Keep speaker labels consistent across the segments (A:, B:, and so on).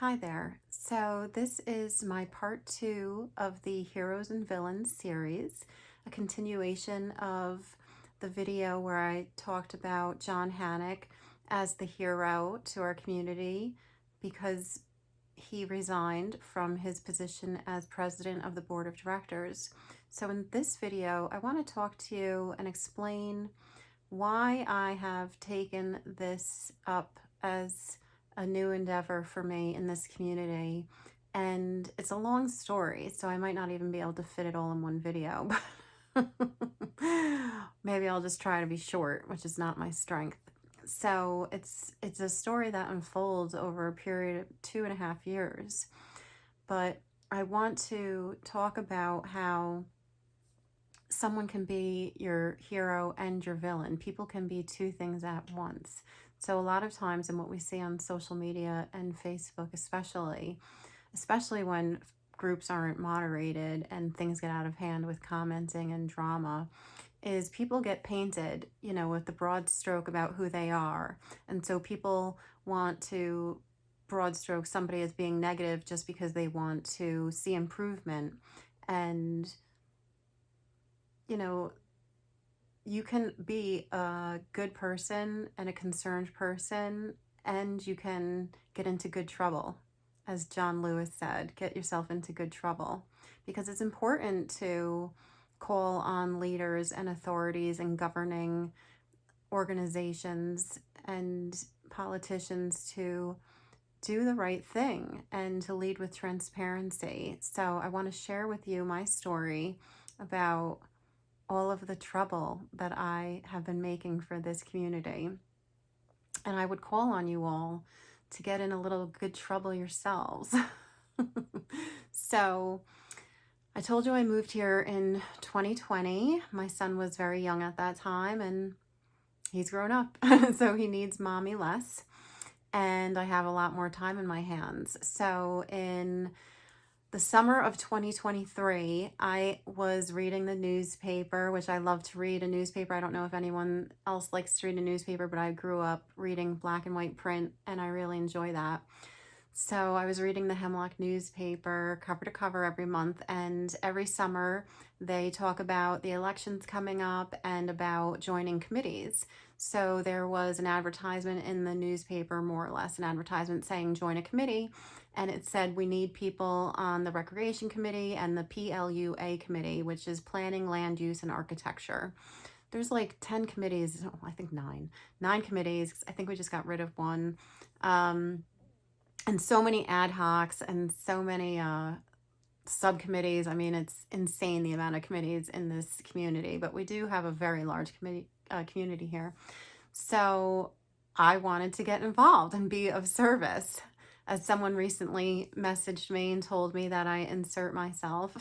A: Hi there. So this is my part 2 of the Heroes and Villains series, a continuation of the video where I talked about John Hannock as the hero to our community because he resigned from his position as president of the board of directors. So in this video, I want to talk to you and explain why I have taken this up as a new endeavor for me in this community. And it's a long story, so I might not even be able to fit it all in one video. But maybe I'll just try to be short, which is not my strength. So it's a story that unfolds over a period of 2.5 years. But I want to talk about how someone can be your hero and your villain. People can be two things at once. So a lot of times in what we see on social media and Facebook especially when groups aren't moderated and things get out of hand with commenting and drama, is people get painted, with the broad stroke about who they are. And so people want to broad stroke somebody as being negative just because they want to see improvement. And you can be a good person and a concerned person, and you can get into good trouble. As John Lewis said, get yourself into good trouble, because it's important to call on leaders and authorities and governing organizations and politicians to do the right thing and to lead with transparency. So I want to share with you my story about all of the trouble that I have been making for this community. And I would call on you all to get in a little good trouble yourselves. So I told you I moved here in 2020. My son was very young at that time, and he's grown up, so he needs mommy less. And I have a lot more time in my hands. So in the summer of 2023, I was reading the newspaper, which I love to read a newspaper. I don't know if anyone else likes to read a newspaper, but I grew up reading black and white print, and I really enjoy that. So I was reading the Hemlock newspaper cover to cover every month, and every summer they talk about the elections coming up and about joining committees. So there was an advertisement in the newspaper, more or less, an advertisement saying join a committee, and it said we need people on the Recreation Committee and the PLUA Committee, which is Planning, Land Use, and Architecture. There's like 10 committees, I think 9 committees. I think we just got rid of one. And so many ad hocs and so many subcommittees. I mean, it's insane the amount of committees in this community, but we do have a very large community here. So I wanted to get involved and be of service. As someone recently messaged me and told me that I insert myself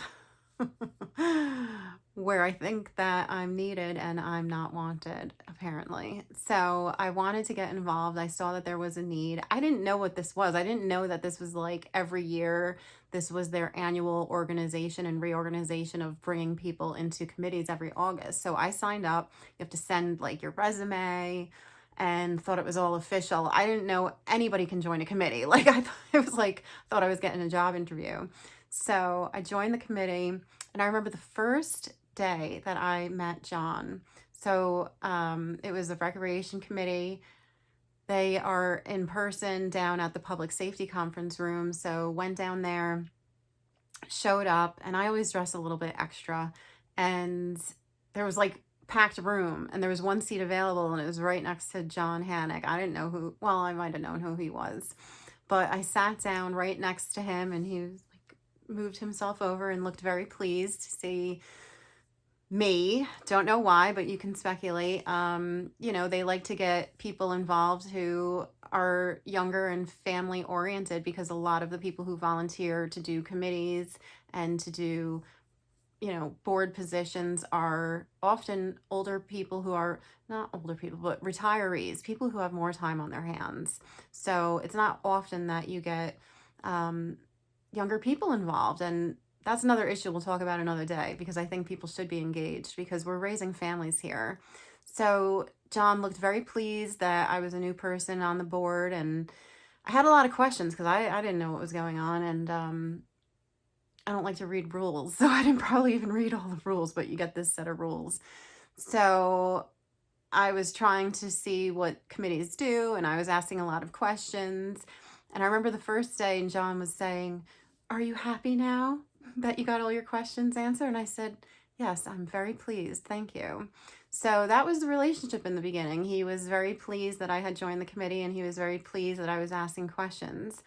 A: where I think that I'm needed and I'm not wanted, apparently. So I wanted to get involved. I saw that there was a need. I didn't know what this was. I didn't know that this was like every year. This was their annual organization and reorganization of bringing people into committees every August. So I signed up. You have to send like your resume, and thought it was all official. I didn't know anybody can join a committee. Like I thought I was getting a job interview. So I joined the committee, and I remember the first day that I met John. So it was the Recreation Committee. They are in person down at the Public Safety Conference Room. So went down there, showed up, and I always dress a little bit extra. And there was like packed room, and there was one seat available, and it was right next to John Hannock. I didn't know who, well, I might have known who he was, but I sat down right next to him, and he was like, moved himself over and looked very pleased to see me. Don't know why, but you can speculate. They like to get people involved who are younger and family oriented, because a lot of the people who volunteer to do committees and to do board positions are often older people who are not older people, but retirees, people who have more time on their hands. So it's not often that you get younger people involved. And that's another issue we'll talk about another day, because I think people should be engaged because we're raising families here. So John looked very pleased that I was a new person on the board, and I had a lot of questions because I didn't know what was going on, and I don't like to read rules, so I didn't probably even read all the rules, but you get this set of rules. So I was trying to see what committees do, and I was asking a lot of questions. And I remember the first day, and John was saying, "Are you happy now that you got all your questions answered?" And I said, "Yes, I'm very pleased. Thank you." So that was the relationship in the beginning. He was very pleased that I had joined the committee, and he was very pleased that I was asking questions.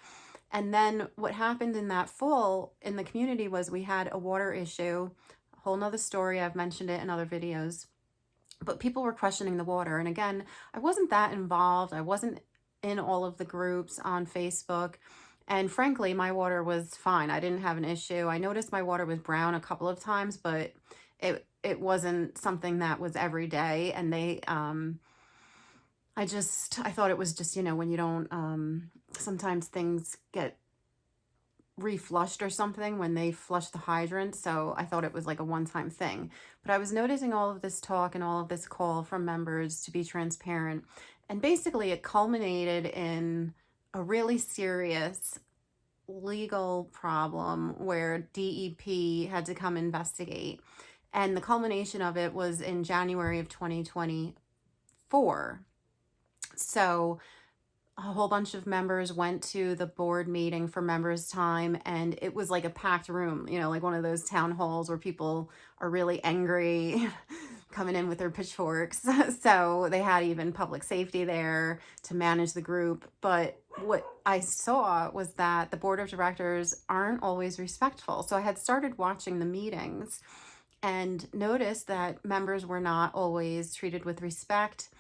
A: And then what happened in that fall in the community was we had a water issue, a whole nother story. I've mentioned it in other videos, but people were questioning the water. And again, I wasn't that involved. I wasn't in all of the groups on Facebook. And frankly, my water was fine. I didn't have an issue. I noticed my water was brown a couple of times, but it wasn't something that was every day. And I thought it was just, when you don't, sometimes things get reflushed or something when they flush the hydrant. So I thought it was like a one-time thing. But I was noticing all of this talk and all of this call from members to be transparent. And basically it culminated in a really serious legal problem where DEP had to come investigate. And the culmination of it was in January of 2024. So a whole bunch of members went to the board meeting for members time, and it was like a packed room, like one of those town halls where people are really angry coming in with their pitchforks. So they had even public safety there to manage the group. But what I saw was that the board of directors aren't always respectful. So I had started watching the meetings and noticed that members were not always treated with respect.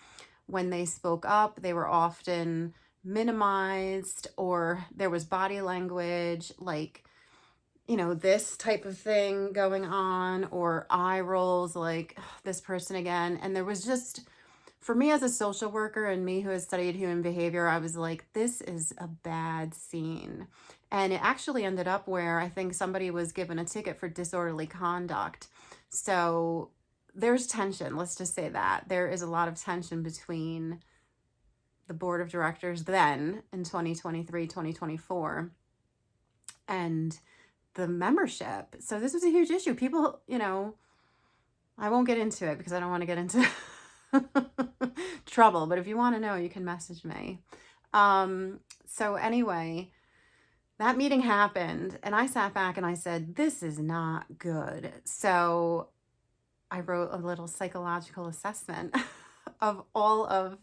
A: When they spoke up, they were often minimized, or there was body language like, this type of thing going on, or eye rolls like, this person again. And there was just, for me as a social worker and me who has studied human behavior, I was like, this is a bad scene. And it actually ended up where I think somebody was given a ticket for disorderly conduct. So there's tension. Let's just say that there is a lot of tension between the board of directors then in 2023, 2024, and the membership. So this was a huge issue. People, I won't get into it because I don't want to get into trouble, but if you want to know, you can message me. So anyway, that meeting happened and I sat back and I said, this is not good. So I wrote a little psychological assessment of all of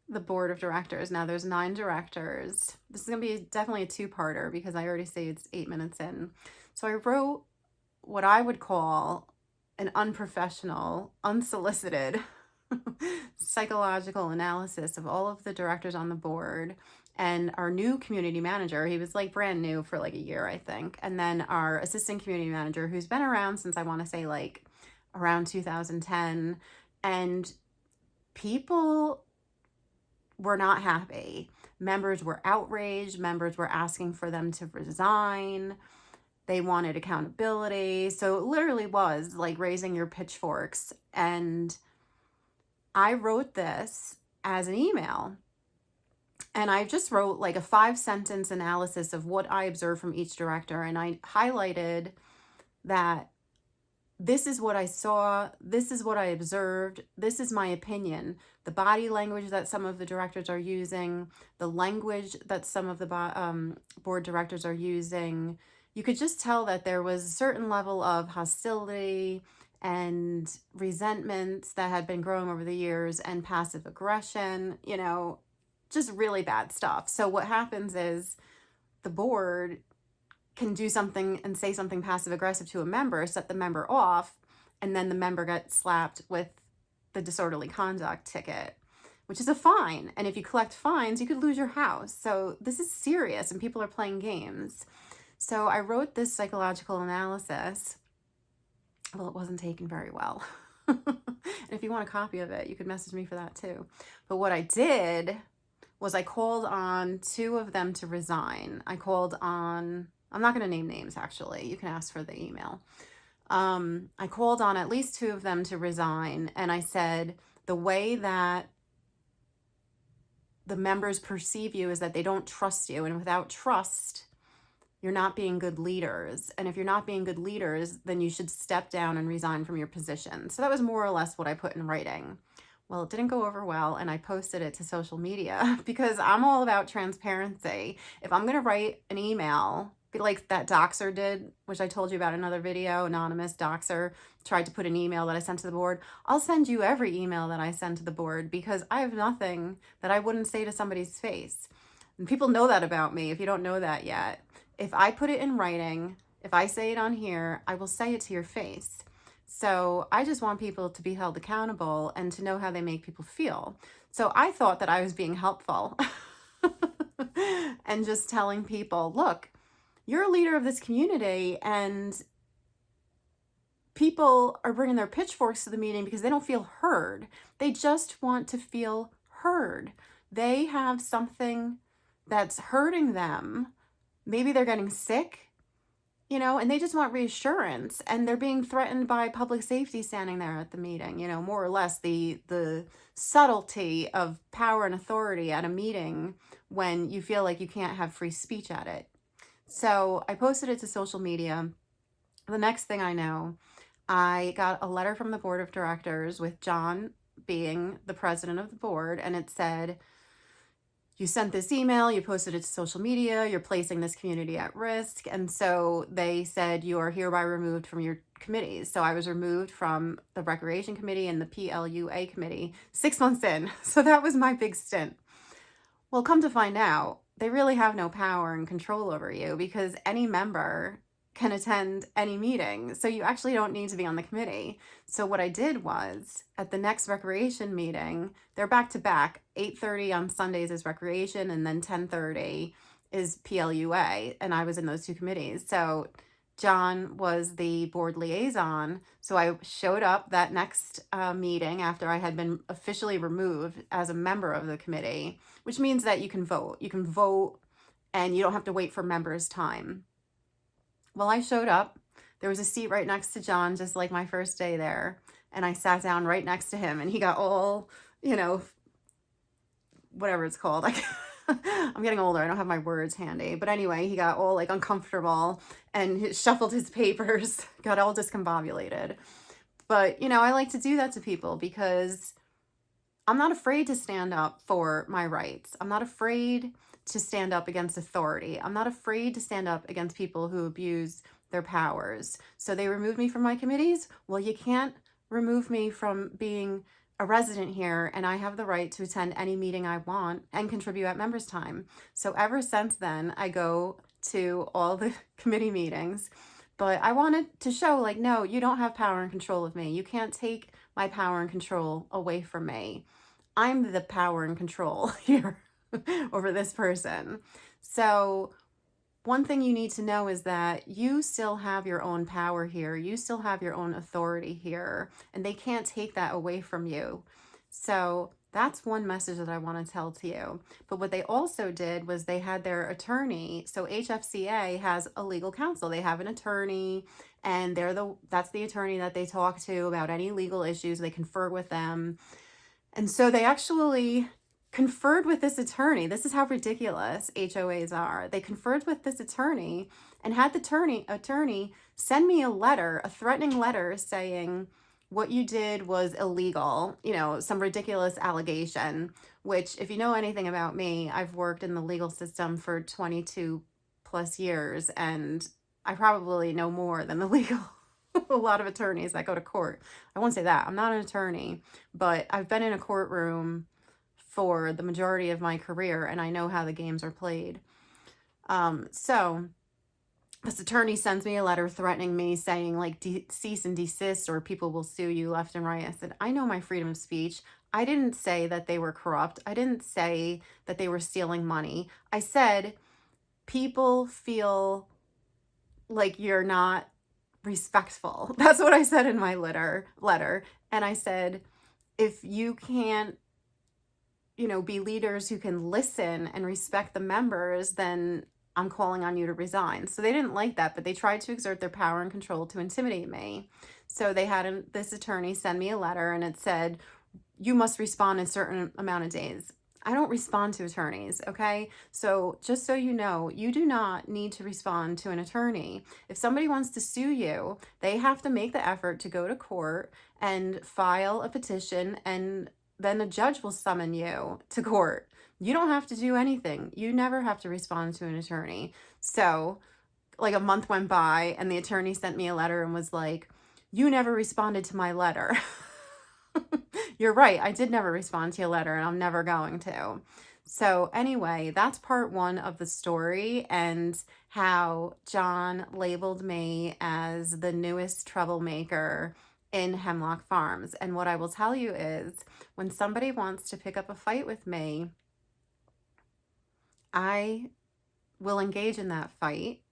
A: the board of directors. Now there's 9 directors. This is going to be definitely a two-parter because I already say it's 8 minutes in. So I wrote what I would call an unprofessional, unsolicited psychological analysis of all of the directors on the board and our new community manager. He was like brand new for like a year, I think. And then our assistant community manager, who's been around since I want to say like around 2010. And people were not happy. Members were outraged. Members were asking for them to resign. They wanted accountability. So it literally was like raising your pitchforks. And I wrote this as an email. And I just wrote like a 5-sentence analysis of what I observed from each director. And I highlighted that this is what I saw, this is what I observed, this is my opinion. The body language that some of the directors are using, the language that some of the board directors are using, you could just tell that there was a certain level of hostility and resentments that had been growing over the years, and passive aggression, just really bad stuff. So what happens is the board can do something and say something passive aggressive to a member, set the member off, and then the member gets slapped with the disorderly conduct ticket, which is a fine. And if you collect fines, you could lose your house. So this is serious and people are playing games. So I wrote this psychological analysis. Well, it wasn't taken very well. And if you want a copy of it, you could message me for that too. But what I did was I called on 2 of them to resign. I'm not going to name names, actually. You can ask for the email. I called on at least 2 of them to resign. And I said, the way that the members perceive you is that they don't trust you. And without trust, you're not being good leaders. And if you're not being good leaders, then you should step down and resign from your position. So that was more or less what I put in writing. Well, it didn't go over well, and I posted it to social media because I'm all about transparency. If I'm going to write an email, like that doxer did, which I told you about in another video, anonymous doxer tried to put an email that I sent to the board, I'll send you every email that I send to the board because I have nothing that I wouldn't say to somebody's face. And people know that about me if you don't know that yet. If I put it in writing, if I say it on here, I will say it to your face. So I just want people to be held accountable and to know how they make people feel. So I thought that I was being helpful and just telling people, look, you're a leader of this community, and people are bringing their pitchforks to the meeting because they don't feel heard. They just want to feel heard. They have something that's hurting them. Maybe they're getting sick, and they just want reassurance, and they're being threatened by public safety standing there at the meeting, more or less the subtlety of power and authority at a meeting when you feel like you can't have free speech at it. So I posted it to social media. The next thing I know, I got a letter from the board of directors with John being the president of the board, and it said, you sent this email, you posted it to social media, you're placing this community at risk. And so they said, you are hereby removed from your committees. So I was removed from the Recreation Committee and the PLUA Committee 6 months in. So that was my big stint. Well, come to find out, they really have no power and control over you because any member can attend any meeting. So you actually don't need to be on the committee. So what I did was at the next recreation meeting, they're back to back. 8:30 on Sundays is recreation, and then 10:30 is PLUA. And I was in those two committees. So John was the board liaison. So I showed up that next meeting after I had been officially removed as a member of the committee, which means that you can vote. You can vote and you don't have to wait for members' time. Well, I showed up. There was a seat right next to John, just like my first day there. And I sat down right next to him, and he got all, whatever it's called. I'm getting older. I don't have my words handy. But anyway, he got all uncomfortable and shuffled his papers, got all discombobulated. But, I like to do that to people because I'm not afraid to stand up for my rights. I'm not afraid to stand up against authority. I'm not afraid to stand up against people who abuse their powers. So they removed me from my committees. Well, you can't remove me from being a resident here, and I have the right to attend any meeting I want and contribute at members' time. So ever since then, I go to all the committee meetings. But I wanted to show, no, you don't have power and control of me. You can't take my power and control away from me. I'm the power and control here over this person. So one thing you need to know is that you still have your own power here. You still have your own authority here, and they can't take that away from you. So that's one message that I want to tell to you. But what they also did was they had their attorney. So HFCA has a legal counsel. They have an attorney, and that's the attorney that they talk to about any legal issues. They confer with them. And so they actually conferred with this attorney. This is how ridiculous HOAs are. They conferred with this attorney and had the attorney send me a threatening letter saying what you did was illegal, some ridiculous allegation, which if you know anything about me, I've worked in the legal system for 22 plus years, and I probably know more than a lot of attorneys that go to court. I won't say that. I'm not an attorney, but I've been in a courtroom for the majority of my career, and I know how the games are played. So this attorney sends me a letter threatening me, saying cease and desist or people will sue you left and right. I said, I know my freedom of speech. I didn't say that they were corrupt. I didn't say that they were stealing money. I said people feel like you're not respectful. That's what I said in my letter. And I said, if you can't be leaders who can listen and respect the members, then I'm calling on you to resign. So they didn't like that, but they tried to exert their power and control to intimidate me. So they had this attorney send me a letter, and it said, you must respond in a certain amount of days. I don't respond to attorneys, okay? So just so you know, you do not need to respond to an attorney. If somebody wants to sue you, they have to make the effort to go to court and file a petition, and then a judge will summon you to court. You don't have to do anything. You never have to respond to an attorney. So, like a month went by and the attorney sent me a letter and was like, "You never responded to my letter." You're right. I did never respond to your letter and I'm never going to. So, anyway, that's part one of the story and how John labeled me as the newest troublemaker in Hemlock Farms. And what I will tell you is when somebody wants to pick up a fight with me, I will engage in that fight,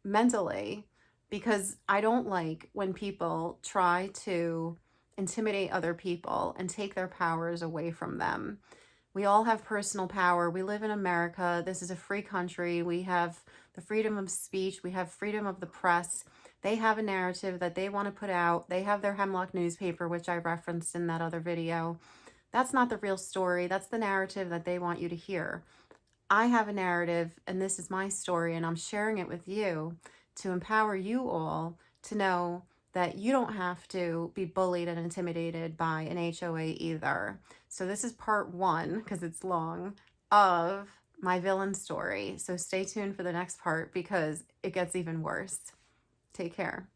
A: mentally, because I don't like when people try to intimidate other people and take their powers away from them. We all have personal power. We live in America. This is a free country. We have the freedom of speech. We have freedom of the press. They have a narrative that they want to put out. They have their Hemlock newspaper, which I referenced in that other video. That's not the real story. That's the narrative that they want you to hear. I have a narrative, and this is my story, and I'm sharing it with you to empower you all to know that you don't have to be bullied and intimidated by an HOA either. So this is part one, because it's long, of my villain story. So stay tuned for the next part because it gets even worse. Take care.